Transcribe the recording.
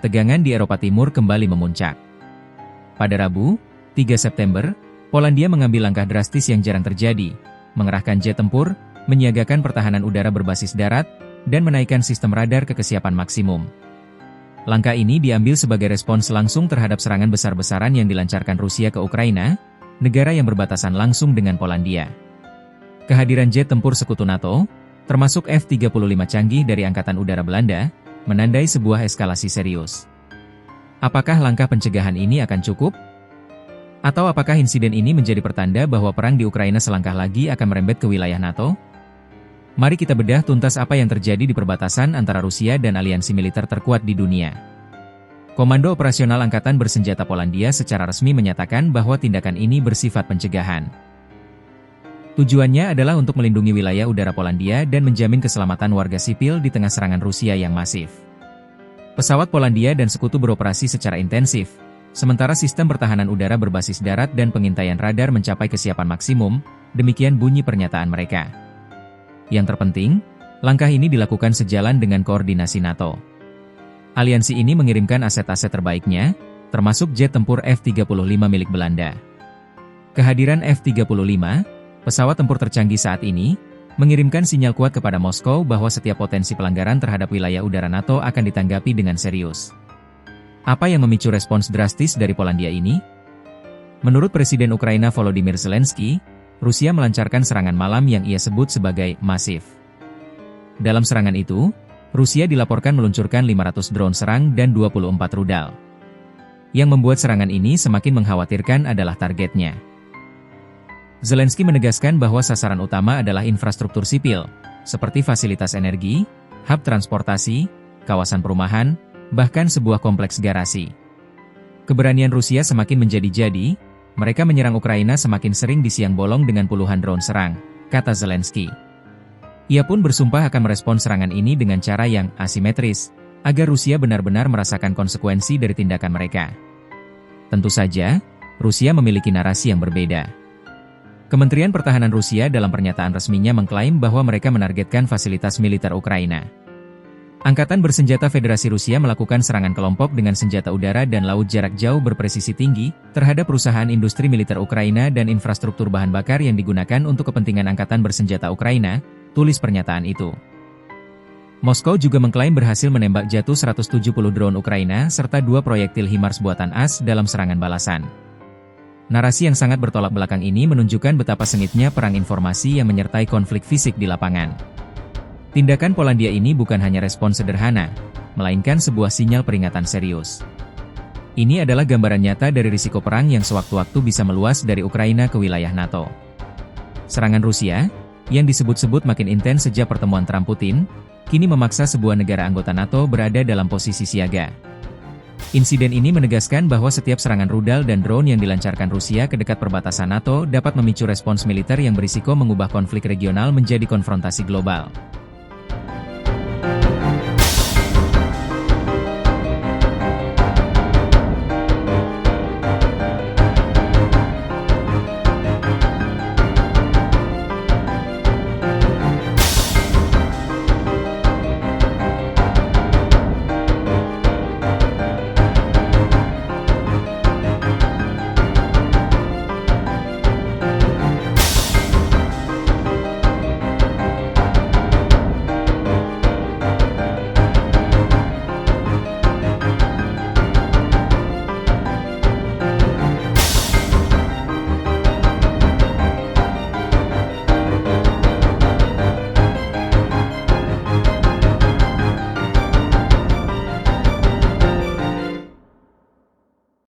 ketegangan di Eropa Timur kembali memuncak. Pada Rabu, 3 September, Polandia mengambil langkah drastis yang jarang terjadi, mengerahkan jet tempur, menyiagakan pertahanan udara berbasis darat, dan menaikkan sistem radar ke kesiapan maksimum. Langkah ini diambil sebagai respons langsung terhadap serangan besar-besaran yang dilancarkan Rusia ke Ukraina, negara yang berbatasan langsung dengan Polandia. Kehadiran jet tempur sekutu NATO, termasuk F-35 canggih dari Angkatan Udara Belanda, menandai sebuah eskalasi serius. Apakah langkah pencegahan ini akan cukup? Atau apakah insiden ini menjadi pertanda bahwa perang di Ukraina selangkah lagi akan merembet ke wilayah NATO? Mari kita bedah tuntas apa yang terjadi di perbatasan antara Rusia dan aliansi militer terkuat di dunia. Komando Operasional Angkatan Bersenjata Polandia secara resmi menyatakan bahwa tindakan ini bersifat pencegahan. Tujuannya adalah untuk melindungi wilayah udara Polandia dan menjamin keselamatan warga sipil di tengah serangan Rusia yang masif. Pesawat Polandia dan sekutu beroperasi secara intensif, sementara sistem pertahanan udara berbasis darat dan pengintaian radar mencapai kesiapan maksimum, demikian bunyi pernyataan mereka. Yang terpenting, langkah ini dilakukan sejalan dengan koordinasi NATO. Aliansi ini mengirimkan aset-aset terbaiknya, termasuk jet tempur F-35 milik Belanda. Kehadiran F-35, pesawat tempur tercanggih saat ini, mengirimkan sinyal kuat kepada Moskow bahwa setiap potensi pelanggaran terhadap wilayah udara NATO akan ditanggapi dengan serius. Apa yang memicu respons drastis dari Polandia ini? Menurut Presiden Ukraina Volodymyr Zelensky, Rusia melancarkan serangan malam yang ia sebut sebagai masif. Dalam serangan itu, Rusia dilaporkan meluncurkan 500 drone serang dan 24 rudal. Yang membuat serangan ini semakin mengkhawatirkan adalah targetnya. Zelensky menegaskan bahwa sasaran utama adalah infrastruktur sipil, seperti fasilitas energi, hub transportasi, kawasan perumahan, bahkan sebuah kompleks garasi. Keberanian Rusia semakin menjadi-jadi, mereka menyerang Ukraina semakin sering di siang bolong dengan puluhan drone serang, kata Zelensky. Ia pun bersumpah akan merespons serangan ini dengan cara yang asimetris, agar Rusia benar-benar merasakan konsekuensi dari tindakan mereka. Tentu saja, Rusia memiliki narasi yang berbeda. Kementerian Pertahanan Rusia dalam pernyataan resminya mengklaim bahwa mereka menargetkan fasilitas militer Ukraina. Angkatan Bersenjata Federasi Rusia melakukan serangan kelompok dengan senjata udara dan laut jarak jauh berpresisi tinggi terhadap perusahaan industri militer Ukraina dan infrastruktur bahan bakar yang digunakan untuk kepentingan Angkatan Bersenjata Ukraina, tulis pernyataan itu. Moskow juga mengklaim berhasil menembak jatuh 170 drone Ukraina serta 2 proyektil HIMARS buatan AS dalam serangan balasan. Narasi yang sangat bertolak belakang ini menunjukkan betapa sengitnya perang informasi yang menyertai konflik fisik di lapangan. Tindakan Polandia ini bukan hanya respons sederhana, melainkan sebuah sinyal peringatan serius. Ini adalah gambaran nyata dari risiko perang yang sewaktu-waktu bisa meluas dari Ukraina ke wilayah NATO. Serangan Rusia, yang disebut-sebut makin intens sejak pertemuan Trump-Putin, kini memaksa sebuah negara anggota NATO berada dalam posisi siaga. Insiden ini menegaskan bahwa setiap serangan rudal dan drone yang dilancarkan Rusia ke dekat perbatasan NATO dapat memicu respons militer yang berisiko mengubah konflik regional menjadi konfrontasi global.